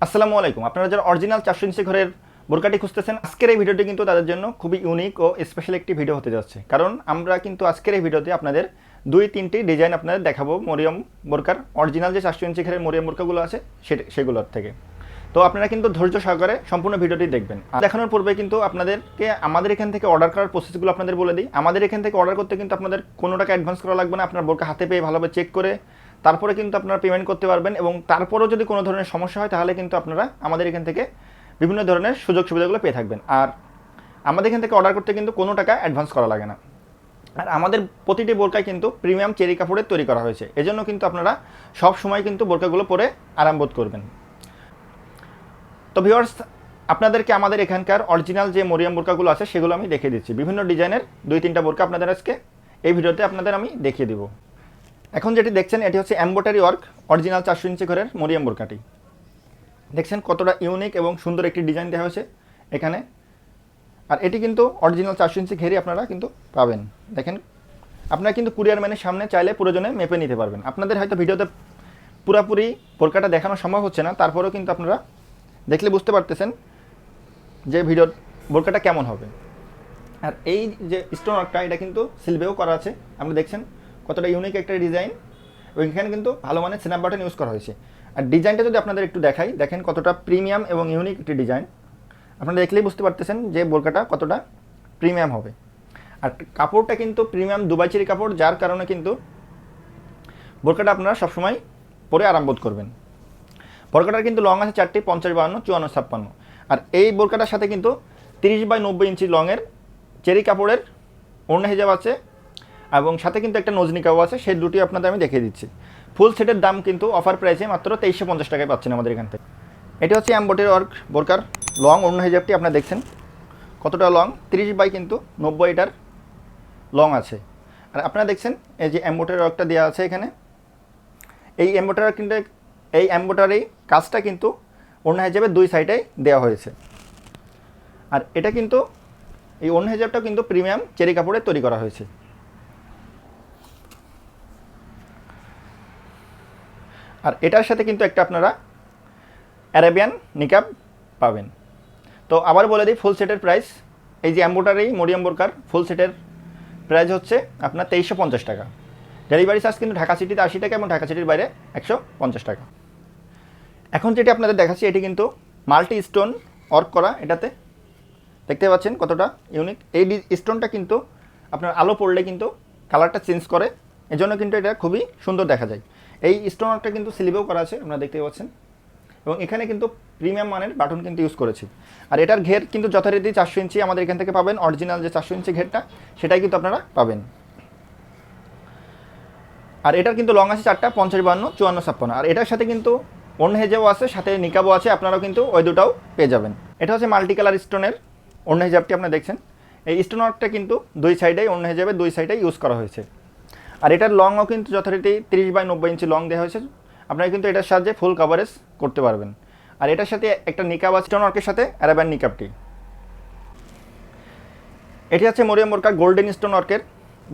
আসসালামু আলাইকুম। আপনারা যারা অরিজিনাল 400 ইঞ্চি ঘরের বোরকাটি খুঁজতেছেন, আজকের এই ভিডিওটি কিন্তু তাদের জন্য খুবই ইউনিক ও স্পেশাল একটি ভিডিও হতে যাচ্ছে। কারণ আমরা কিন্তু আজকের এই ভিডিওতে আপনাদের 2-3টি ডিজাইন আপনাদের দেখাবো মরিয়ম বোরকার, অরিজিনাল যে 400 ইঞ্চি ঘরের মরিয়ম বোরকাগুলো আছে সেগুলোর থেকে। তো আপনারা কিন্তু ধৈর্য সহকারে সম্পূর্ণ ভিডিওটি দেখবেন। আর দেখানোর পূর্বে কিন্তু আপনাদেরকে আমাদের এখান থেকে অর্ডার করার প্রসেসগুলো আপনাদের বলে দিই। আমাদের এখান থেকে অর্ডার করতে কিন্তু আপনাদের কোনো টাকা অ্যাডভান্স করা লাগবে না। আপনার বোরকা হাতে পেয়ে ভালোভাবে চেক করে তারপরে কিন্তু আপনারা পেমেন্ট করতে পারবেন, এবং তারপরেও যদি কোনো ধরনের সমস্যা হয় তাহলে কিন্তু আপনারা আমাদের এখান থেকে বিভিন্ন ধরনের সুযোগ সুবিধাগুলো পেয়ে থাকবেন। আর আমাদের এখান থেকে অর্ডার করতে কিন্তু কোনো টাকা অ্যাডভান্স করা লাগে না। আর আমাদের প্রতিটি বোরকায় কিন্তু প্রিমিয়াম চেরি কাপড়ের তৈরি করা হয়েছে, এজন্য কিন্তু আপনারা সব সময় কিন্তু বোরকাগুলো পরে আরাম বোধ করবেন। তো ভিউয়ার্স, আপনাদেরকে আমাদের এখানকার অরিজিনাল যে মরিয়ম বোরকাগুলো আছে সেগুলো আমি দেখিয়ে দিচ্ছি। বিভিন্ন ডিজাইনের 2-3টা বোরকা আপনাদের আজকে এই ভিডিওতে আপনাদের আমি দেখিয়ে দিব। এখন যেটি দেখছেন এটি হচ্ছে এমব্রয়ডারি ওয়ার্ক অরিজিনাল 400 ইঞ্চি ঘরের মরিয়ম বোরকাটি। দেখছেন কতটা ইউনিক এবং সুন্দর একটি ডিজাইন দেওয়া হয়েছে এখানে। আর এটি কিন্তু অরিজিনাল 400 ইঞ্চি ঘেরই আপনারা কিন্তু পাবেন। দেখেন, আপনারা কিন্তু কুরিয়ার ম্যানের সামনে চাইলে প্রয়োজনে মেপে নিতে পারবেন। আপনাদের হয়তো ভিডিওতে পুরোপুরি বোরকাটা দেখানো সম্ভব হচ্ছে না, তারপরেও কিন্তু আপনারা দেখলে বুঝতে পারতেছেন যে বোরকাটা কেমন হবে। আর এই যে স্টোন ওয়ার্কটা, এটা কিন্তু সিলভেও করা আছে। আপনি দেখছেন কতটা ইউনিক একটা ডিজাইন, এবং এখানে কিন্তু ভালো মানের স্ন্যাপ বাটন ইউজ করা হয়েছে। আর ডিজাইনটা যদি আপনাদের একটু দেখাই, দেখেন কতটা প্রিমিয়াম এবং ইউনিক একটি ডিজাইন। আপনারা দেখলেই বুঝতে পারতেছেন যে বোরকাটা কতটা প্রিমিয়াম হবে। আর কাপড়টা কিন্তু প্রিমিয়াম দুবাই চেরি কাপড়, যার কারণে কিন্তু বোরকাটা আপনারা সবসময় পরে আরাম বোধ করবেন। বোরকাটার কিন্তু লং আছে 4টি, 50, 52, 54, 56। আর এই বোরকাটার সাথে কিন্তু 30x90 ইঞ্চি লংয়ের চেরি কাপড়ের ওড়না হিজাব আছে, এবং সাথে কিন্তু একটা নজনিকাও আছে। সেই দুটি আপনাদের আমি দেখিয়ে দিচ্ছি। ফুল সেটের দাম কিন্তু অফার প্রাইসে মাত্র 2350 টাকায় পাচ্ছেন আমাদের এখান থেকে। এটি হচ্ছে এমব্রয়ডারি ওয়ার্ক বোরকার লং ওড়না হিজাবটি। আপনারা দেখছেন কতটা লং, 30x90 এটার লং আছে। আর আপনারা দেখছেন এই যে এমব্রয়ডারি ওয়ার্কটা দেওয়া আছে এখানে, এই এমব্রয়ডারি কাজটা কিন্তু ওড়না হিজাবের 2 সাইডে দেওয়া হয়েছে। আর এটা কিন্তু এই ওড়না হিজাবটাও কিন্তু প্রিমিয়াম চেরি কাপড়ে তৈরি করা হয়েছে। আর এটার সাথে কিন্তু একটা আপনারা অ্যারাবিয়ান নিকাব পাবেন। তো আবার বলে দিই ফুল সেটের প্রাইস, এই যে এমব্রয়ডারি মরিয়ম বোরকার ফুল সেটের প্রাইস হচ্ছে আপনার 2350 টাকা। ডেলিভারি চার্জ কিন্তু ঢাকা সিটিতে 80 টাকা এবং ঢাকা সিটির বাইরে 150 টাকা। এখন যেটি আপনাদের দেখাচ্ছি এটি কিন্তু মাল্টি স্টোন ওয়ার্ক করা। এটাতে দেখতে পাচ্ছেন কতটা ইউনিক। এই স্টোনটা কিন্তু আপনার আলো পড়লে কিন্তু কালারটা চেঞ্জ করে, এজন্য কিন্তু এটা খুবই সুন্দর দেখা যায়। এই স্টোন ওয়ার্কটা কিন্তু স্লিভেও করা আছে, আপনারা দেখতে পাচ্ছেন, এবং এখানে কিন্তু প্রিমিয়াম মানের বাটন কিন্তু ইউজ করেছি। আর এটার ঘের কিন্তু যথারীতি 400 ইঞ্চি আমাদের এখান থেকে পাবেন। অরিজিনাল যে 400 ইঞ্চি ঘেরটা সেটাই কিন্তু আপনারা পাবেন। আর এটার কিন্তু লং আছে 4টা, 50, 52, 54, 56। আর এটার সাথে কিন্তু ওড়না হিজাবও আছে, সাথে নিকাবও আছে। আপনারাও কিন্তু ওই দুটাও পেয়ে যাবেন। এটা হচ্ছে মাল্টি কালার স্টোনের ওড়না হিজাবটি। আপনারা দেখছেন এই স্টোন ওয়ার্কটা কিন্তু 2 সাইডেই ওড়না হিজাবের 2 সাইডেই ইউজ করা হয়েছে। আর এটার লংও কিন্তু যথারীতি 30x90 ইঞ্চি লং দেওয়া হয়েছে। আপনারা কিন্তু এটার সাহায্যে ফুল কাভারেজ করতে পারবেন। আর এটার সাথে একটা নিকাব আছে স্টোন ওয়ার্কের সাথে, অ্যারাবিয়ান নিকাবটি। এটি হচ্ছে মরিয়ম বোরকা গোল্ডেন স্টোন ওয়ার্কের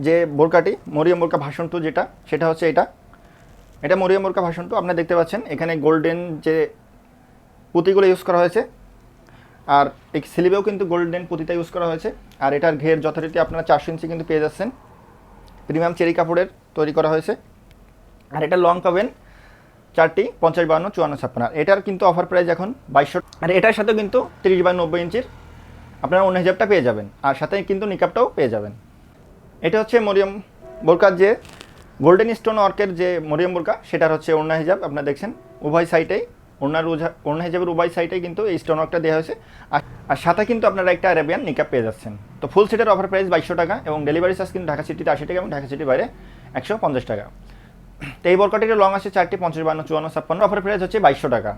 যে বোরকাটি, মরিয়ম বোরকা ভার্সন 2 যেটা, সেটা হচ্ছে এটা মরিয়ম বোরকা ভার্সন 2। আপনারা দেখতে পাচ্ছেন এখানে গোল্ডেন যে পুঁতিগুলো ইউজ করা হয়েছে, আর এই স্লিভেও কিন্তু গোল্ডেন পুঁতিটা ইউজ করা হয়েছে। আর এটার ঘের যথারীতি আপনারা 400 ইঞ্চি কিন্তু পেয়ে যাচ্ছেন, প্রিমিয়াম চেরি কাপড়ের তৈরি করা হয়েছে। আর এটা লং পাবেন 4টি, 50, 52, 54, 56। আর এটার কিন্তু অফার প্রাইস এখন 2200। আর এটার সাথে কিন্তু 30x90 ইঞ্চির আপনারা ওড়না হিজাবটা পেয়ে যাবেন, আর সাথে কিন্তু নিকাবটাও পেয়ে যাবেন। এটা হচ্ছে মরিয়ম বোরকার যে গোল্ডেন স্টোন ওয়ার্কের যে মরিয়ম বোরকা, সেটার হচ্ছে ওড়না হিজাব। আপনারা দেখছেন উভয় সাইডেই ওড়না হিজাবের উভয় সাইডেই কিন্তু এই স্টোন ওয়ার্কটা দেওয়া হয়েছে। আর সাথে কিন্তু আপনারা একটা অ্যারাবিয়ান নিকাব পেয়ে যাচ্ছেন। তো ফুল সেটের অফার প্রাইস 2200 টাকা, এবং ডেলিভারি চার্জ কিন্তু ঢাকা সিটিতে 80 টাকা এবং ঢাকা সিটির বাইরে 150 টাকা। তো এই বোরকাটির লং আছে 4টি, 50, 52, 54, 56। অফার প্রাইস হচ্ছে 2200 টাকা।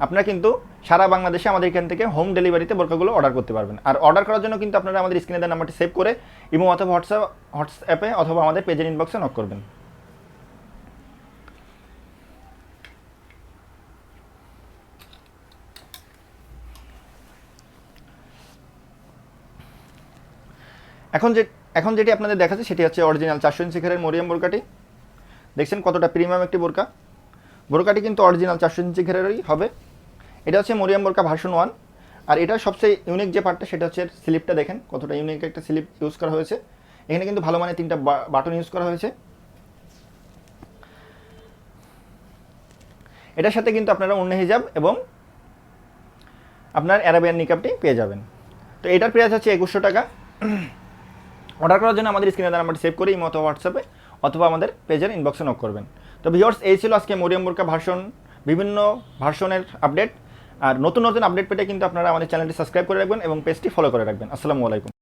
আপনারা কিন্তু সারা বাংলাদেশে আমাদের এখান থেকে হোম ডেলিভারিতে বোরকাগুলো অর্ডার করতে পারবেন। আর অর্ডার করার জন্য কিন্তু আপনারা আমাদের স্ক্রিনে দেওয়া নাম্বারটি সেভ করে ইমো অথবা হোয়াটসঅ্যাপে অথবা আমাদের পেজের ইনবক্সে নক করবেন। এখন যেটি আপনাদের দেখাচ্ছে সেটি হচ্ছে অরিজিনাল 400 ইঞ্চি ঘেরের মরিয়ম বোরকাটি। দেখছেন কতটা প্রিমিয়াম একটি বোরকাটি কিন্তু অরিজিনাল 400 ইঞ্চি ঘেরেরই হবে। এটা হচ্ছে মরিয়াম বোরকা ভার্সন 1। আর এটা সবচেয়ে ইউনিক যে পার্টটা সেটা হচ্ছে স্লিপটা দেখেন কতটা ইউনিক একটা স্লিপ ইউজ করা হয়েছে। এখানে কিন্তু ভালো মানে 3টা বাটন ইউজ করা হয়েছে। এটার সাথে কিন্তু আপনারা ওড়না হিজাব এবং আপনার অ্যারাবিয়ান নিকাবটি পেয়ে যাবেন। তো এটার প্রাইস হচ্ছে 2100 টাকা। অর্ডার করার জন্য আমাদের স্ক্রিনে নাম্বারটি সেভ করে ইমো অথবা হোয়াটসঅ্যাপে অথবা আমাদের পেজের ইনবক্সে নক করবেন। তো ভিউয়ার্স, এই ছিল আজকে মরিয়াম বোরকা বিভিন্ন ভার্সনের আপডেট। আর নতুন নতুন আপডেট পেতে কিন্তু আপনারা আমাদের চ্যানেলটি সাবস্ক্রাইব করে রাখবেন এবং পেজটি ফলো করে রাখবেন। আসসালামু আলাইকুম।